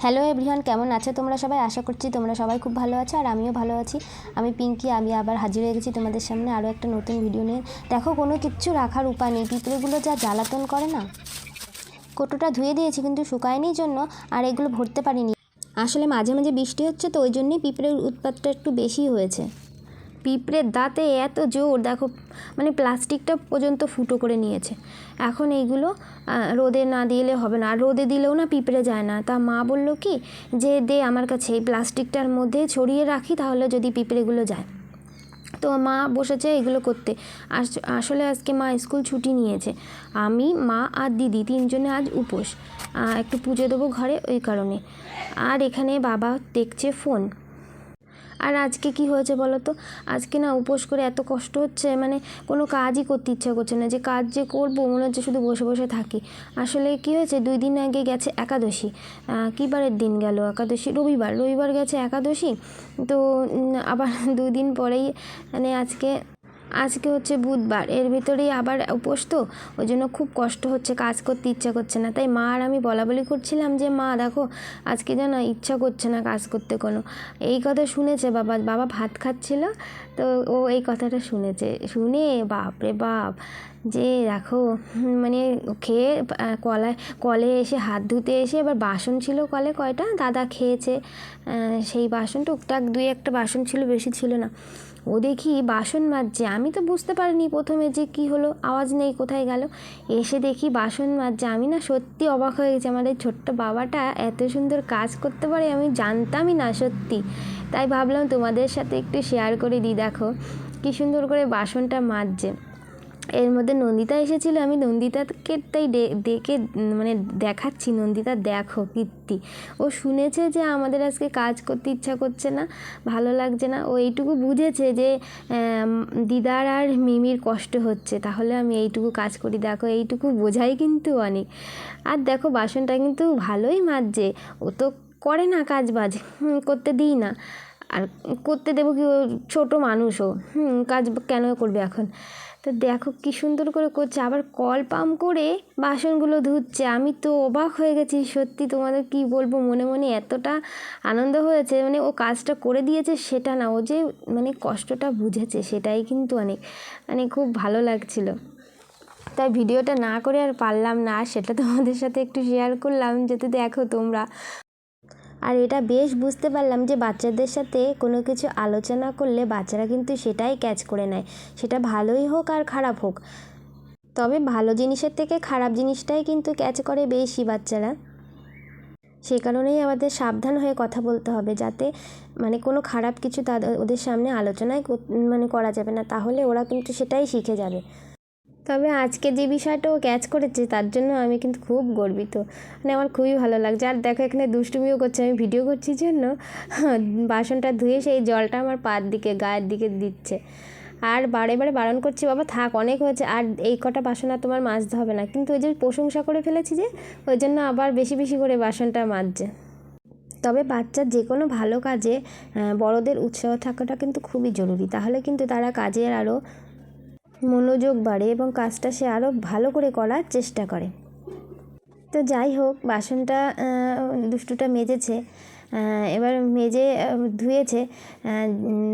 Hello everyone, কেমন আছো তোমরা সবাই? আশা করছি তোমরা সবাই খুব ভালো আছো আর আমিও ভালো আছি। আমি পিঙ্কি, আমি আবার হাজির হয়ে গেছি তোমাদের সামনে আরও একটা নতুন ভিডিও নিয়ে। দেখো, কোনো কিচ্ছু রাখার উপায় নেই, পিঁপড়েগুলো যা জ্বালাতন করে না। কোটোটা ধুয়ে দিয়েছি কিন্তু শুকায়নি জন্য আর এগুলো ভরতে পারিনি। আসলে মাঝে মাঝে বৃষ্টি হচ্ছে তো ওই জন্যই পিঁপড়ের উৎপাতটা একটু বেশি হয়েছে। পিঁপড়ের দাঁতে এত জোর, দেখো মানে প্লাস্টিকটা পর্যন্ত ফুটো করে নিয়েছে। এখন এইগুলো রোদে না দিলে হবে না, আর রোদে দিলেও না পিঁপড়ে যায় না। তা মা বলল কি যে দে আমার কাছে, এই প্লাস্টিকটার মধ্যে ছড়িয়ে রাখি, তাহলে যদি পিঁপড়েগুলো যায়। তো মা বসেছে এগুলো করতে। আসলে আজকে মা স্কুল ছুটি নিয়েছে। আমি, মা আর দিদি তিনজনে আজ উপোস, একটু পুজো দেবো ঘরে, ওই কারণে। আর এখানে বাবা দেখছে ফোন। আর আজকে কি হয়েছে বলো তো, আজকে না উপোস করে এত কষ্ট হচ্ছে, মানে কোনো কাজই করতে ইচ্ছা করছে না। যে কাজ যে করবো মনে হচ্ছে শুধু বসে বসে থাকি। আসলে কি হয়েছে, 2 দিন আগে গেছে একাদশী। কী বারের দিন গেল একাদশী? রবিবার গেছে একাদশী। তো আবার 2 দিন পরেই মানে আজকে হচ্ছে বুধবার, এর ভিতরেই আবার উপোস, তো ওই জন্য খুব কষ্ট হচ্ছে, কাজ করতে ইচ্ছা করছে না। তাই মা আর আমি বলাবলি করছিলাম যে মা দেখো আজকে যেন ইচ্ছা করছে না কাজ করতে কোনো। এই কথা শুনেছে বাবা ভাত খাচ্ছিল, তো ও এই কথাটা শুনে বাপরে বাপ, যে দেখো মানে খেয়ে কলে এসে হাত ধুতে এসে, এবার বাসন ছিল কলে কয়টা, দাদা খেয়েছে, সেই বাসন টুকটাক 2-1টা বাসন ছিল, বেশি ছিল না। ও দেখি বাসন মাজছে। আমি তো বুঝতে পারিনি প্রথমে যে কি হলো, আওয়াজ নেই, কোথায় গেল। এসে দেখি বাসন মাজছে। আমি না সত্যি অবাক হয়ে গেছি, আমার এই ছোট্ট বাবাটা এত সুন্দর কাজ করতে পারে, আমি জানতামই না সত্যি। তাই ভাবলাম তোমাদের সাথে একটু শেয়ার করে দিই। দেখো কী সুন্দর করে বাসনটা মাজছে। এর মধ্যে নন্দিতা এসেছিলো, আমি নন্দিতাকে তাই ডেকে মানে দেখাচ্ছি, নন্দিতা দেখো কীর্তি। ও শুনেছে যে আমাদের আজকে কাজ করতে ইচ্ছা করছে না, ভালো লাগছে না। ও এইটুকু বুঝেছে যে দিদার আর মিমির কষ্ট হচ্ছে, তাহলে আমি এইটুকু কাজ করি। দেখো এইটুকু বোঝাই কিন্তু অনেক। আর দেখো বাসনটা কিন্তু ভালোই মাজছে। ও তো করে না কাজ বাজ, করতে দিই না। আর করতে দেবো কি, ও ছোটো মানুষও, কাজ কেন করবে এখন। তো দেখো কী সুন্দর করে করছে, আবার কল পাম্প করে বাসনগুলো ধুচ্ছে। আমি তো অবাক হয়ে গেছি সত্যি, তোমাদের কি বলবো, মনে মনে এতটা আনন্দ হয়েছে। মানে ও কাজটা করে দিয়েছে সেটা না, ও যে মানে কষ্টটা বুঝেছে সেটাই কিন্তু অনেক, মানে খুব ভালো লাগছিল। তাই ভিডিওটা না করে আর পারলাম না, সেটা তোমাদের সাথে একটু শেয়ার করলাম যাতে দেখো তোমরা। আর এটা বেশ বুঝতে পারলাম যে বাচ্চাদের সাথে কোনো কিছু আলোচনা করলে বাচ্চারা কিন্তু সেটাই ক্যাচ করে নেয়, সেটা ভালোই হোক আর খারাপ হোক। তবে ভালো জিনিসের থেকে খারাপ জিনিসটাই কিন্তু ক্যাচ করে বেশি বাচ্চারা। সেই কারণেই আমাদের সাবধান হয়ে কথা বলতে হবে, যাতে মানে কোনো খারাপ কিছু ওদের সামনে আলোচনায় মানে করা যাবে না, তাহলে ওরা কিন্তু সেটাই শিখে যাবে। তবে আজকে যে বিষয়টা ও ক্যাচ করেছে তার জন্য আমি কিন্তু খুব গর্বিত, মানে আমার খুবই ভালো লাগছে। আর দেখো এখানে দুষ্টুমিও করছে, আমি ভিডিও করছি জন্য বাসনটা ধুয়ে সেই জলটা আমার গায়ের দিকে দিচ্ছে। আর বারে বারণ করছি, বাবা থাক অনেক হয়েছে, আর এই কটা বাসন আর তোমার মাজতে হবে না। কিন্তু ওই যে প্রশংসা করে ফেলেছি যে, ওই জন্য আবার বেশি বেশি করে বাসনটা মাজছে। তবে বাচ্চার যে কোনো ভালো কাজে বড়দের উৎসাহ থাকাটা কিন্তু খুবই জরুরি, তাহলে কিন্তু তারা কাজের আরও মনোযোগ বাড়ে এবং কাজটা সে আরও ভালো করে করার চেষ্টা করে। তো যাই হোক, বাসনটা দুষ্টুটা মেজেছে, এবার মেজে ধুয়েছে,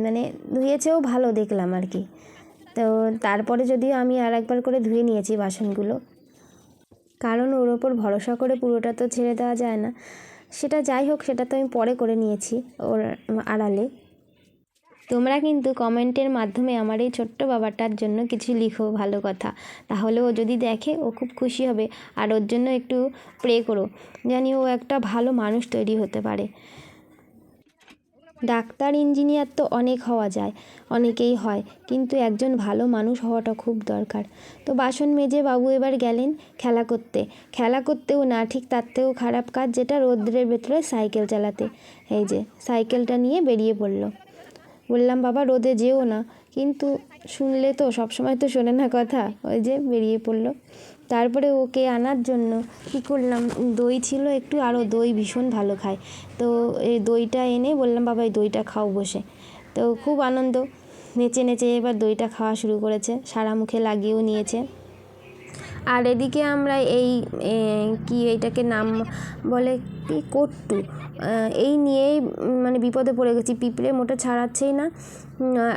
মানে ধুয়েছেও ভালো দেখলাম আর কি। তো তারপরে যদিও আমি আর একবার করে ধুয়ে নিয়েছি বাসনগুলো, কারণ ওর ওপর ভরসা করে পুরোটা তো ছেড়ে দেওয়া যায় না। সেটা যাই হোক, সেটা তো আমি পরে করে নিয়েছি ওর আড়ালে। তোমরা কিন্তু কমেন্টের মাধ্যমে আমার এই ছোট্ট বাবাটার জন্য কিছু লিখো ভালো কথা, তাহলে ও যদি দেখে ও খুব খুশি হবে। আর ওর জন্য একটু প্রে করো, জানি ও একটা ভালো মানুষ তৈরি হতে পারে। ডাক্তার ইঞ্জিনিয়ার তো অনেক হওয়া যায়, অনেকেই হয়, কিন্তু একজন ভালো মানুষ হওয়াটা খুব দরকার। তো বাসন মেজে বাবু এবার গেলেন খেলা করতেও না, ঠিক তার থেকেও খারাপ কাজ যেটা, রৌদ্রের ভেতরে সাইকেল চালাতে। এই যে সাইকেলটা নিয়ে বেরিয়ে পড়লো। বললাম বাবা রোদে যেও না, কিন্তু শুনলে তো, সবসময় তো শোনে না কথা, ওই যে বেরিয়ে পড়লো। তারপরে ওকে আনার জন্য কী করলাম, দই ছিল একটু, আরও দই ভীষণ ভালো খায়, তো এই দইটা এনে বললাম বাবা এই দইটা খাও বসে। তো খুব আনন্দ, নেচে নেচে এবার দইটা খাওয়া শুরু করেছে, সারা মুখে লাগিয়েও নিয়েছে। আর এদিকে আমরা এই কি এইটাকে নাম বলে কি কট্টু, এই নিয়েই মানে বিপদে পড়ে গেছি। পিঁপড়ে মোটা ছাড়াচ্ছেই না,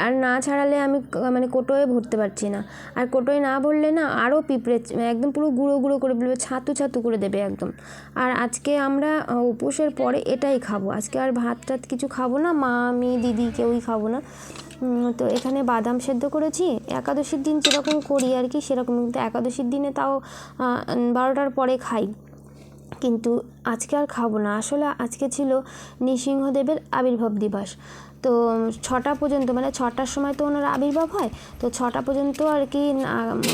আর না ছাড়ালে আমি মানে কোটোয় ভরতে পারছি না, আর কোটোয় না ভরলে না আরও পিঁপড়ে একদম পুরো গুঁড়ো গুঁড়ো করে ফেলবে, ছাতু ছাতু করে দেবে একদম। আর আজকে আমরা উপোসের পরে এটাই খাবো, আজকে আর ভাত টাত কিছু খাবো না, মা আমি দিদি কেউই খাবো না। তো এখানে বাদাম সেদ্ধ করেছি, একাদশীর দিন যেরকম করি আর কি সেরকম, কিন্তু একাদশীর দিনে তাও 12টার পরে খাই, কিন্তু আজকে আর খাবো না। আসলে আজকে ছিল নৃসিংহদেবের আবির্ভাব দিবস, তো 6টা পর্যন্ত মানে 6টার সময় তো ওনার আবির্ভাব হয়, তো 6টা পর্যন্ত আর কি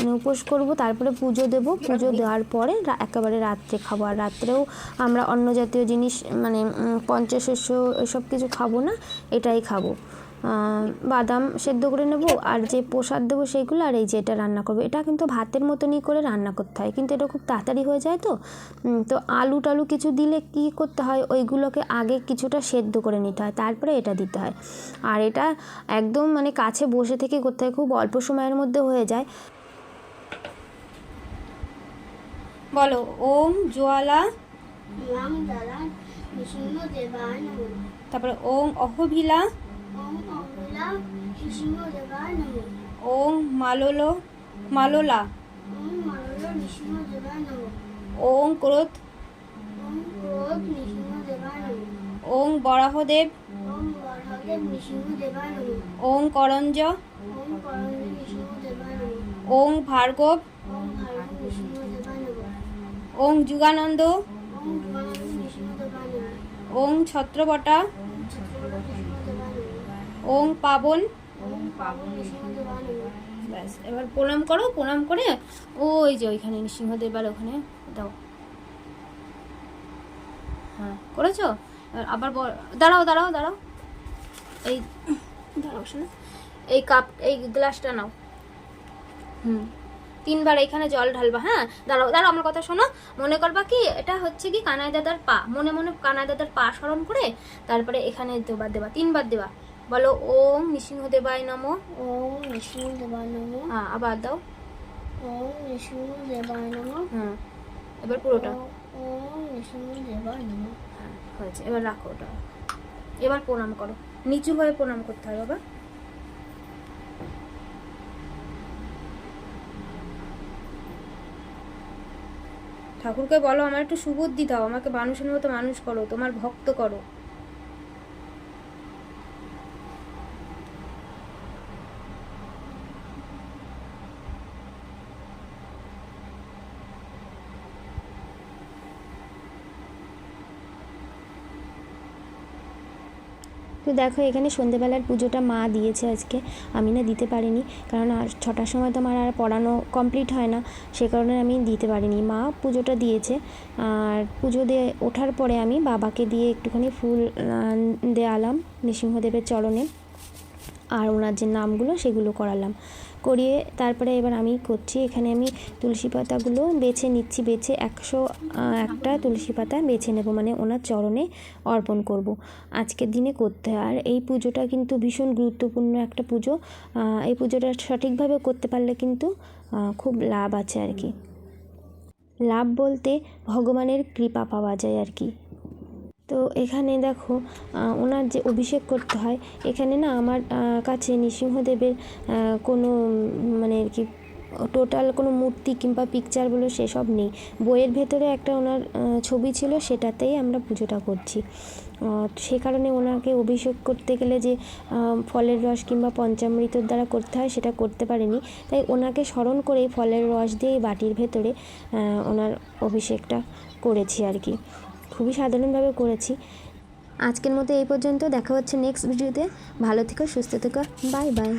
মানে উপোস করব, তারপরে পুজো দেব, পুজো দেওয়ার পরে একেবারে রাত্রে খাবো। আর রাত্রেও আমরা অন্য জাতীয় জিনিস মানে পঞ্চশস্য এসব কিছু খাবো না, এটাই খাবো। বাদাম সেদ্ধ করে নেব, আর যে প্রসাদ দেবো সেইগুলো, আর এই যে এটা রান্না করবো, এটা কিন্তু ভাতের মতনই করে রান্না করতে হয়, কিন্তু এটা খুব তাড়াতাড়ি হয়ে যায়। তো আলু টালু কিছু দিলে কি করতে হয়, ওইগুলোকে আগে কিছুটা সেদ্ধ করে নিতে হয়, তারপরে এটা দিতে হয়। আর এটা একদম মানে কাছে বসে থেকে করতে হয়, খুব অল্প সময়ের মধ্যে হয়ে যায়। বলো ওম জ্বালা, তারপরে ওম অহভিলা, ওম মালোলা, ওম ক্রোধ, ওম বরাহদেব, ওম করঞ্জ, ওম ভার্গব, ওম যুগানন্দ, ওম ছত্রবটা, ওম পাবন। ব্যাস, এবার প্রণাম করো, প্রণাম করে ওই যে ওইখানে নৃসিংহদেব আর ওখানে দাও। হ্যাঁ করেছো? আবার দাঁড়াও দাঁড়াও দাঁড়াও, এই দাঁড়াও শোনো, এই কাপ এই গ্লাসটা নাও, 3বার এখানে জল ঢালবা। হ্যাঁ দাঁড়াও দাঁড়াও, আমার কথা শোনো, মনে করবা কি এটা হচ্ছে কি কানাই দাদার পা, মনে মনে কানাই দাদার পা স্মরণ করে তারপরে এখানে দুবার দেবা, 3বার দেবা। বলো ওম নৃসিংহদেবায় নমঃ, ওম নৃসিংহদেবায় নমঃ। হ্যাঁ আবার দাও, ওম নৃসিংহদেবায় নমঃ। এবার পুরোটা, ওম নৃসিংহদেবায় নমঃ। হ্যাঁ হয়েছে, এবার রাখো ওটা, এবার প্রণাম করো, নিচু হয়ে প্রণাম করতে হবে বাবা। ঠাকুরকে বলো আমার একটু সুবুদ্ধি দাও, আমাকে মানুষের মতো মানুষ করো, তোমার ভক্ত করো। তো দেখো এখানে সন্ধেবেলার পুজোটা মা দিয়েছে আজকে, আমি না দিতে পারিনি, কারণ আর 6টার সময় তো আমার আর পড়ানো কমপ্লিট হয় না, সে কারণে আমি দিতে পারিনি। মা পুজোটা দিয়েছে, আর পুজো দিয়ে ওঠার পরে আমি বাবাকে দিয়ে একটুখানি ফুল দেওয়ালাম নৃসিংহদেবের চরণে, আর ওনার যে নামগুলো সেগুলো করালাম, করিয়ে তারপরে এবার আমি করছি, এখানে আমি তুলসী পাতাগুলো বেছে নিচ্ছি, বেছে 101টা তুলসী পাতা বেছে নেব, মানে ওনার চরণে অর্পণ করব, আজকের দিনে করতে হয়। আর এই পুজোটা কিন্তু ভীষণ গুরুত্বপূর্ণ একটা পুজো, এই পুজোটা সঠিকভাবে করতে পারলে কিন্তু খুব লাভ আছে আর কি, লাভ বলতে ভগবানের কৃপা পাওয়া যায় আর কি। তো এখানে দেখো ওনার যে অভিষেক করতে হয়, এখানে না আমার কাছে নৃসিংহদেবের কোনো মানে আর কি টোটাল কোনো মূর্তি কিংবা পিকচার বলে সেসব নেই, বইয়ের ভেতরে একটা ওনার ছবি ছিল, সেটাতেই আমরা পুজোটা করছি। সে কারণে ওনাকে অভিষেক করতে গেলে যে ফলের রস কিংবা পঞ্চামৃতর দ্বারা করতে হয় সেটা করতে পারিনি, তাই ওনাকে স্মরণ করেই ফলের রস দিয়ে বাটির ভেতরে ওনার অভিষেকটা করেছি আর কি, খুবই সাধারণভাবে করেছি। আজকের মতো এই পর্যন্ত, দেখা হচ্ছে নেক্সট ভিডিওতে, ভালো থেকো, সুস্থ থেকো, বাই বাই।